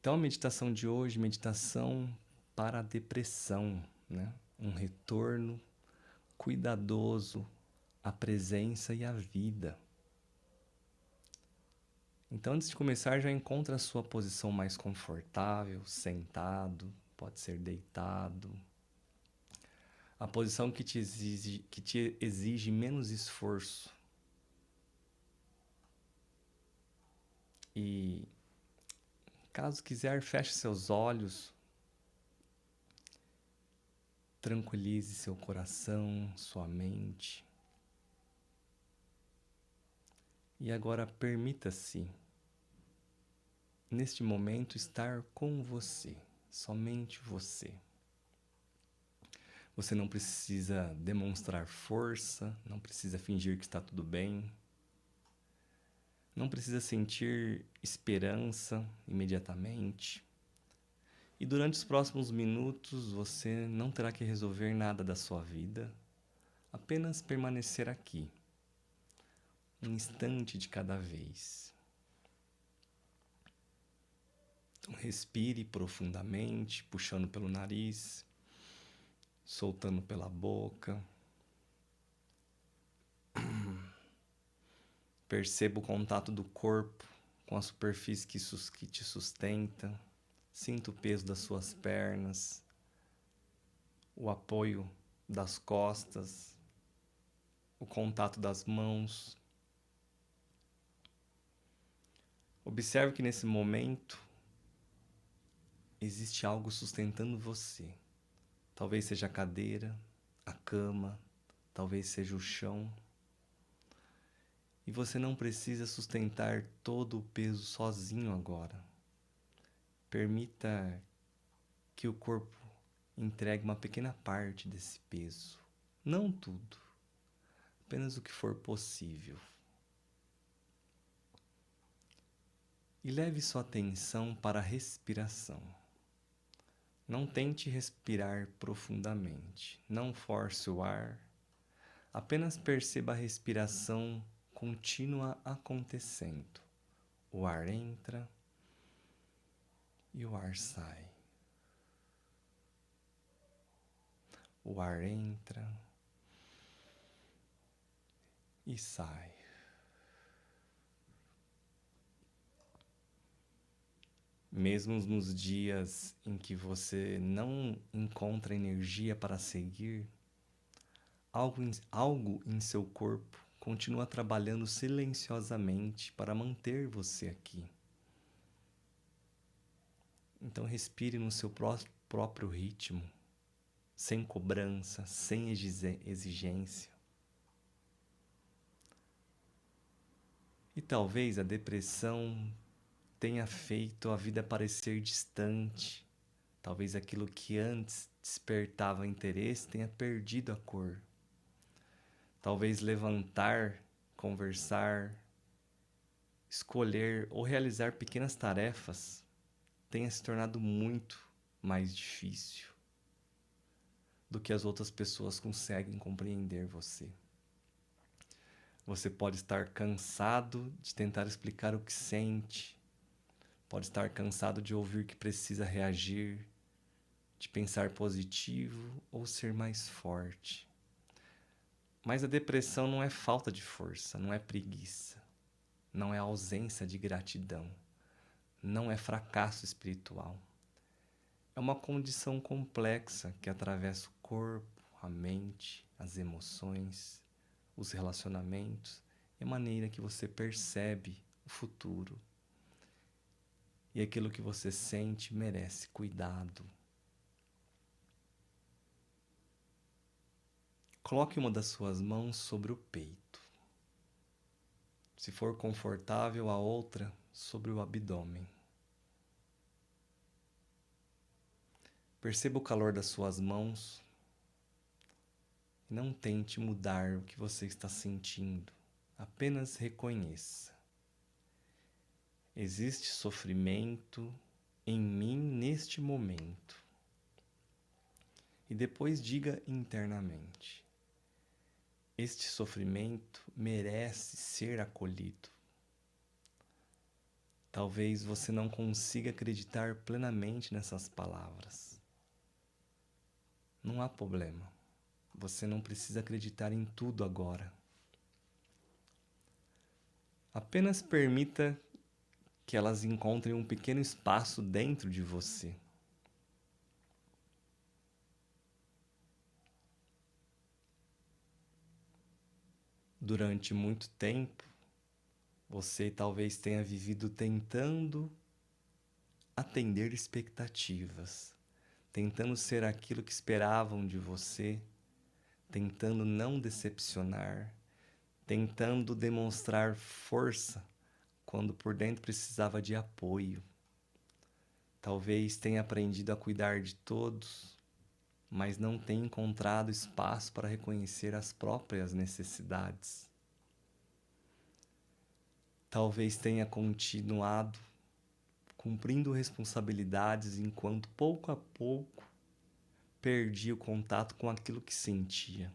Então, a meditação de hoje, meditação para a depressão, né? Um retorno cuidadoso à presença e à vida. Então, antes de começar, já encontra a sua posição mais confortável, sentado, pode ser deitado. A posição que te exige menos esforço. E, caso quiser, feche seus olhos, tranquilize seu coração, sua mente. E agora permita-se, neste momento, estar com você, somente você. Você não precisa demonstrar força, não precisa fingir que está tudo bem, não precisa sentir esperança imediatamente. E durante os próximos minutos você não terá que resolver nada da sua vida, apenas permanecer aqui, um instante de cada vez. Então respire profundamente, puxando pelo nariz, soltando pela boca. Perceba o contato do corpo com a superfície que te sustenta. Sinta o peso das suas pernas, o apoio das costas, o contato das mãos. Observe que nesse momento existe algo sustentando você. Talvez seja a cadeira, a cama, talvez seja o chão. E você não precisa sustentar todo o peso sozinho agora. Permita que o corpo entregue uma pequena parte desse peso. Não tudo, apenas o que for possível. E leve sua atenção para a respiração. Não tente respirar profundamente. Não force o ar. Apenas perceba a respiração contínua acontecendo. O ar entra e o ar sai. O ar entra e sai. Mesmo nos dias em que você não encontra energia para seguir, algo em seu corpo continua trabalhando silenciosamente para manter você aqui. Então respire no seu próprio ritmo, sem cobrança, sem exigência. E talvez a depressão tenha feito a vida parecer distante. Talvez aquilo que antes despertava interesse tenha perdido a cor. Talvez levantar, conversar, escolher ou realizar pequenas tarefas tenha se tornado muito mais difícil do que as outras pessoas conseguem compreender você. Você pode estar cansado de tentar explicar o que sente, pode estar cansado de ouvir que precisa reagir, de pensar positivo ou ser mais forte. Mas a depressão não é falta de força, não é preguiça, não é ausência de gratidão, não é fracasso espiritual. É uma condição complexa que atravessa o corpo, a mente, as emoções, os relacionamentos e a maneira que você percebe o futuro. E aquilo que você sente merece cuidado. Coloque uma das suas mãos sobre o peito. Se for confortável, a outra sobre o abdômen. Perceba o calor das suas mãos e não tente mudar o que você está sentindo. Apenas reconheça. Existe sofrimento em mim neste momento. E depois diga internamente: este sofrimento merece ser acolhido. Talvez você não consiga acreditar plenamente nessas palavras. Não há problema. Você não precisa acreditar em tudo agora. Apenas permita que elas encontrem um pequeno espaço dentro de você. Durante muito tempo, você talvez tenha vivido tentando atender expectativas, tentando ser aquilo que esperavam de você, tentando não decepcionar, tentando demonstrar força quando por dentro precisava de apoio. Talvez tenha aprendido a cuidar de todos, mas não tenha encontrado espaço para reconhecer as próprias necessidades. Talvez tenha continuado cumprindo responsabilidades enquanto pouco a pouco perdia o contato com aquilo que sentia.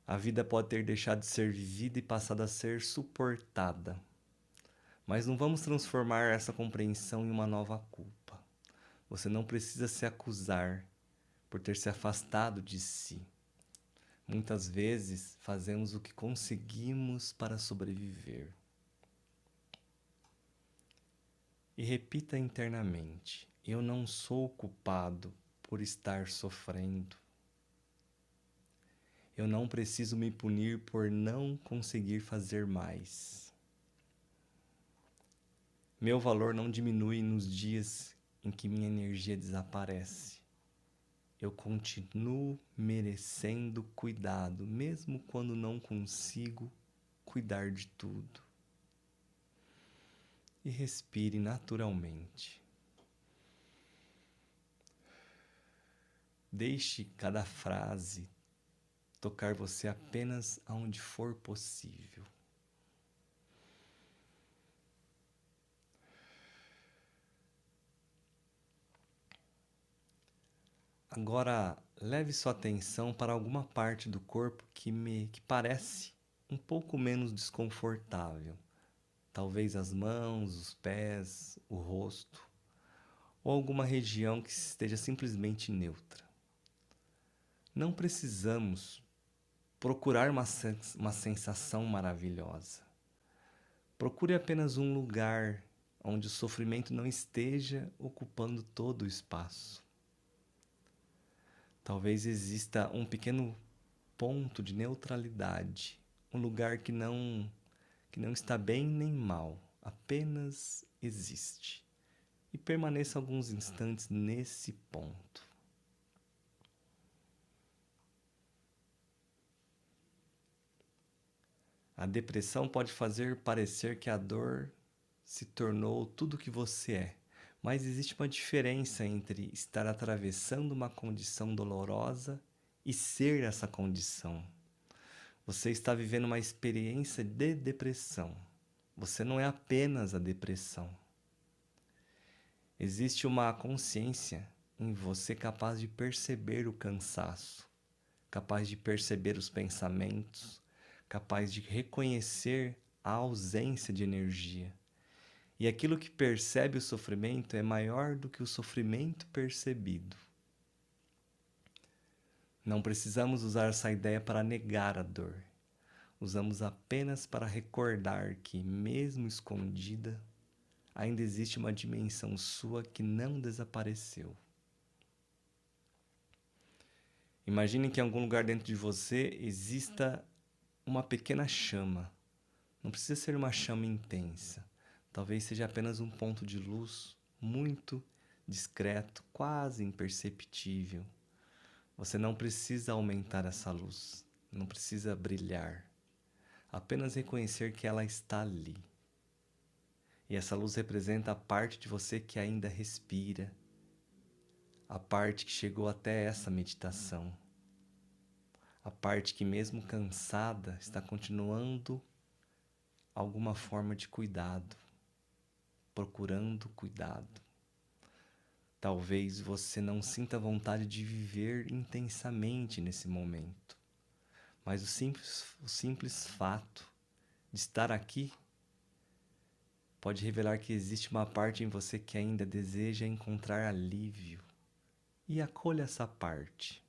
A vida pode ter deixado de ser vivida e passado a ser suportada. Mas não vamos transformar essa compreensão em uma nova culpa. Você não precisa se acusar por ter se afastado de si. Muitas vezes fazemos o que conseguimos para sobreviver. E repita internamente: eu não sou culpado por estar sofrendo. Eu não preciso me punir por não conseguir fazer mais. Meu valor não diminui nos dias em que minha energia desaparece. Eu continuo merecendo cuidado, mesmo quando não consigo cuidar de tudo. E respire naturalmente. Deixe cada frase tocar você apenas aonde for possível. Agora, leve sua atenção para alguma parte do corpo que parece um pouco menos desconfortável. Talvez as mãos, os pés, o rosto, ou alguma região que esteja simplesmente neutra. Não precisamos procurar uma sensação maravilhosa. Procure apenas um lugar onde o sofrimento não esteja ocupando todo o espaço. Talvez exista um pequeno ponto de neutralidade, um lugar que não está bem nem mal, apenas existe. E permaneça alguns instantes nesse ponto. A depressão pode fazer parecer que a dor se tornou tudo o que você é, mas existe uma diferença entre estar atravessando uma condição dolorosa e ser essa condição. Você está vivendo uma experiência de depressão. Você não é apenas a depressão. Existe uma consciência em você capaz de perceber o cansaço, capaz de perceber os pensamentos, capaz de reconhecer a ausência de energia. E aquilo que percebe o sofrimento é maior do que o sofrimento percebido. Não precisamos usar essa ideia para negar a dor. Usamos apenas para recordar que, mesmo escondida, ainda existe uma dimensão sua que não desapareceu. Imagine que em algum lugar dentro de você exista uma pequena chama. Não precisa ser uma chama intensa. Talvez seja apenas um ponto de luz muito discreto, quase imperceptível. Você não precisa aumentar essa luz, não precisa brilhar. Apenas reconhecer que ela está ali. E essa luz representa a parte de você que ainda respira, a parte que chegou até essa meditação, a parte que, mesmo cansada, está continuando alguma forma de cuidado, procurando cuidado. Talvez você não sinta vontade de viver intensamente nesse momento, mas o simples fato de estar aqui pode revelar que existe uma parte em você que ainda deseja encontrar alívio. E acolha essa parte.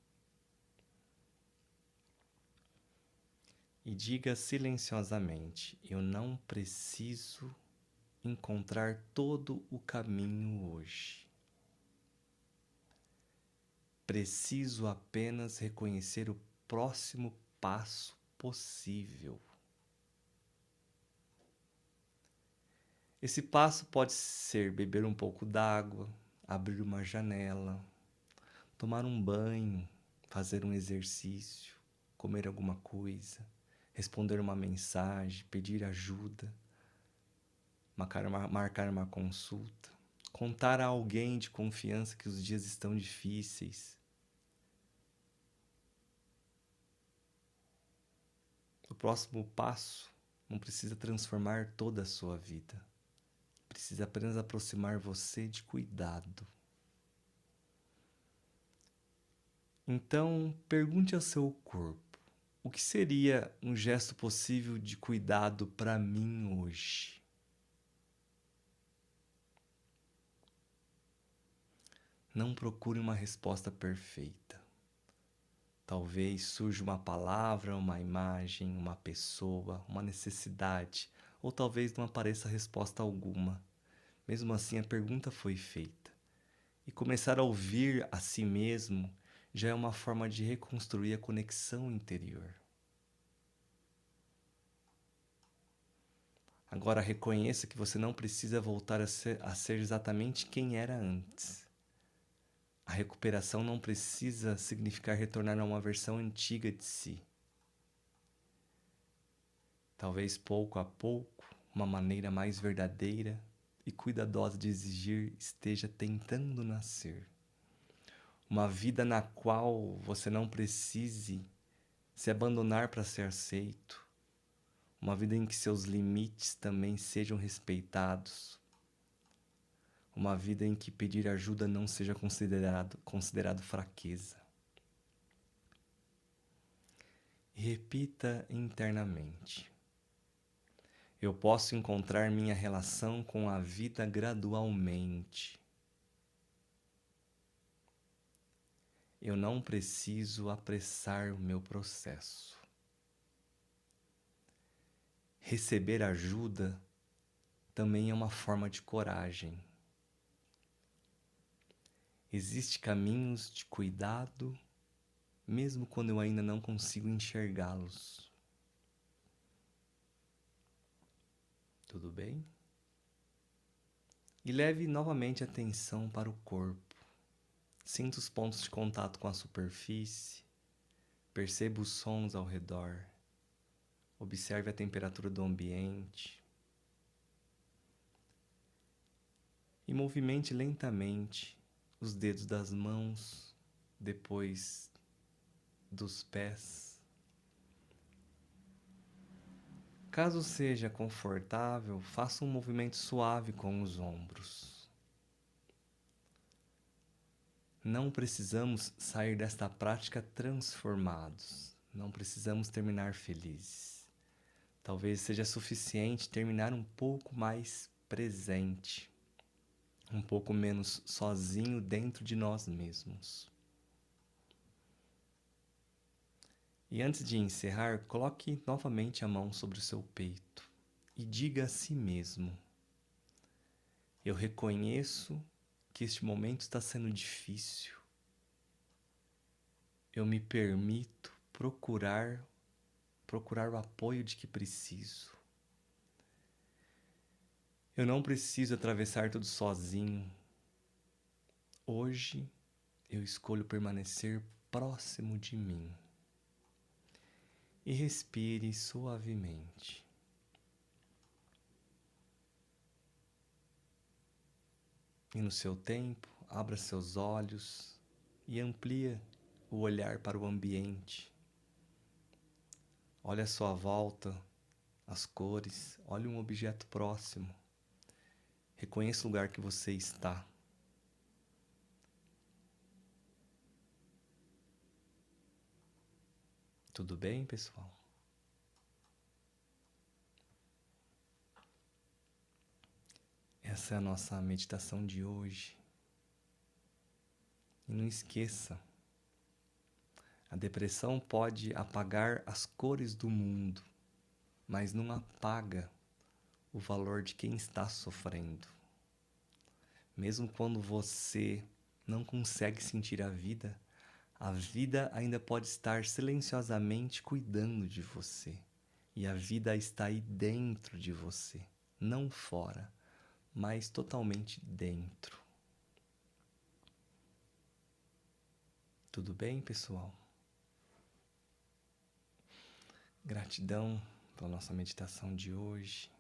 E diga silenciosamente: eu não preciso encontrar todo o caminho hoje. Preciso apenas reconhecer o próximo passo possível. Esse passo pode ser beber um pouco d'água, abrir uma janela, tomar um banho, fazer um exercício, comer alguma coisa, responder uma mensagem, pedir ajuda, marcar uma consulta, contar a alguém de confiança que os dias estão difíceis. O próximo passo não precisa transformar toda a sua vida. Precisa apenas aproximar você de cuidado. Então, pergunte ao seu corpo: o que seria um gesto possível de cuidado para mim hoje? Não procure uma resposta perfeita. Talvez surja uma palavra, uma imagem, uma pessoa, uma necessidade, ou talvez não apareça resposta alguma. Mesmo assim, a pergunta foi feita. E começar a ouvir a si mesmo já é uma forma de reconstruir a conexão interior. Agora reconheça que você não precisa voltar a ser exatamente quem era antes. A recuperação não precisa significar retornar a uma versão antiga de si. Talvez pouco a pouco, uma maneira mais verdadeira e cuidadosa de exigir esteja tentando nascer. Uma vida na qual você não precise se abandonar para ser aceito. Uma vida em que seus limites também sejam respeitados. Uma vida em que pedir ajuda não seja considerado fraqueza. Repita internamente: eu posso encontrar minha relação com a vida gradualmente. Eu não preciso apressar o meu processo. Receber ajuda também é uma forma de coragem. Existem caminhos de cuidado, mesmo quando eu ainda não consigo enxergá-los. Tudo bem? E leve novamente a atenção para o corpo. Sinta os pontos de contato com a superfície. Perceba os sons ao redor. Observe a temperatura do ambiente. E movimente lentamente os dedos das mãos, depois dos pés. Caso seja confortável, faça um movimento suave com os ombros. Não precisamos sair desta prática transformados. Não precisamos terminar felizes. Talvez seja suficiente terminar um pouco mais presente, um pouco menos sozinho dentro de nós mesmos. E antes de encerrar, coloque novamente a mão sobre o seu peito e diga a si mesmo: eu reconheço que este momento está sendo difícil. Eu me permito procurar o apoio de que preciso. Eu não preciso atravessar tudo sozinho. Hoje eu escolho permanecer próximo de mim. E respire suavemente. E no seu tempo, abra seus olhos e amplie o olhar para o ambiente. Olhe à sua volta, as cores, olhe um objeto próximo. Reconheça o lugar que você está. Tudo bem, pessoal? Essa é a nossa meditação de hoje. E não esqueça, a depressão pode apagar as cores do mundo, mas não apaga o valor de quem está sofrendo. Mesmo quando você não consegue sentir a vida ainda pode estar silenciosamente cuidando de você. E a vida está aí dentro de você, não fora, mas totalmente dentro. Tudo bem, pessoal? Gratidão pela nossa meditação de hoje.